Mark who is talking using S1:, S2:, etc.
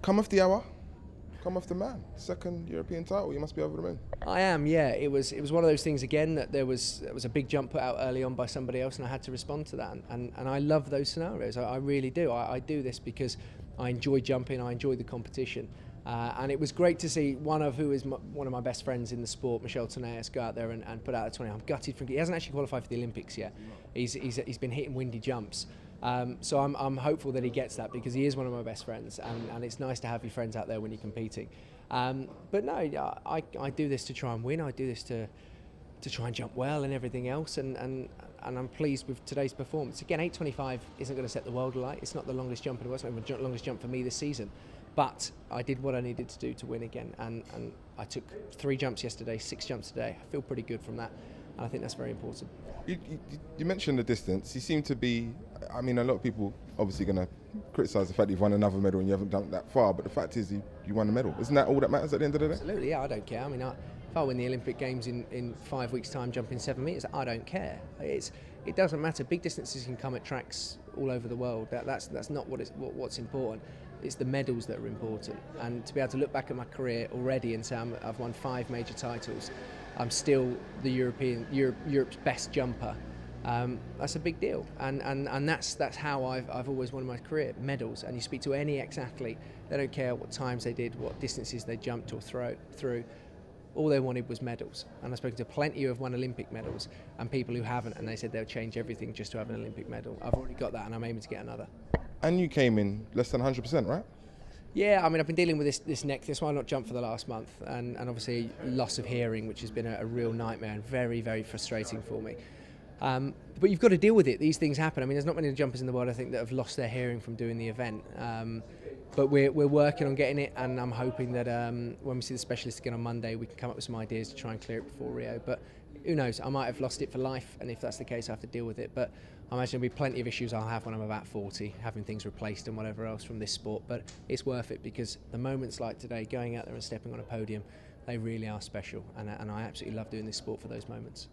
S1: Come off the hour, come off the man. Second European title, you must be over the moon.
S2: I am, yeah. It was one of those things again that there was a big jump put out early on by somebody else, and I had to respond to that. And I love those scenarios. I really do. I do this because I enjoy jumping. I enjoy the competition. And it was great to see one of my best friends in the sport, Michel Toneas, go out there and put out a 20. I'm gutted for him. He hasn't actually qualified for the Olympics yet. He's been hitting windy jumps. So I'm hopeful that he gets that because he is one of my best friends, and it's nice to have your friends out there when you're competing. But no, I do this to try and win. I do this to try and jump well and everything else, and I'm pleased with today's performance. Again, 8:25 isn't going to set the world alight. It's not the longest jump in the world. It's not the longest jump for me this season. But I did what I needed to do to win again, and I took 3 jumps yesterday, 6 jumps today. I feel pretty good from that, and I think that's very important.
S1: You mentioned the distance. You seem to be, I mean, a lot of people obviously going to criticise the fact you've won another medal and you haven't jumped that far, but the fact is you won a medal. Isn't that all that matters at the end of the day?
S2: Absolutely, yeah, I don't care. I mean, if I win the Olympic Games in 5 weeks' time jumping 7 metres, I don't care. It doesn't matter. Big distances can come at tracks all over the world. That's not what's important. It's the medals that are important. And to be able to look back at my career already and say I've won 5 major titles, I'm still the Europe's best jumper. That's a big deal, and that's how I've always wanted my career, medals. And you speak to any ex-athlete, they don't care what times they did, what distances they jumped or through. All they wanted was medals. And I've spoken to plenty who have won Olympic medals and people who haven't, and they said they'll change everything just to have an Olympic medal. I've already got that, and I'm aiming to get another.
S1: And you came in less than 100%, right?
S2: Yeah, I mean, I've been dealing with this neck. That's why I've not jumped for the last month, and obviously loss of hearing, which has been a real nightmare and very, very frustrating for me. But you've got to deal with it. These things happen. I mean, there's not many jumpers in the world, I think, that have lost their hearing from doing the event. But we're working on getting it, and I'm hoping that when we see the specialist again on Monday, we can come up with some ideas to try and clear it before Rio. But who knows? I might have lost it for life, and if that's the case, I have to deal with it. But I imagine there'll be plenty of issues I'll have when I'm about 40, having things replaced and whatever else from this sport. But it's worth it because the moments like today, going out there and stepping on a podium, they really are special, and I absolutely love doing this sport for those moments.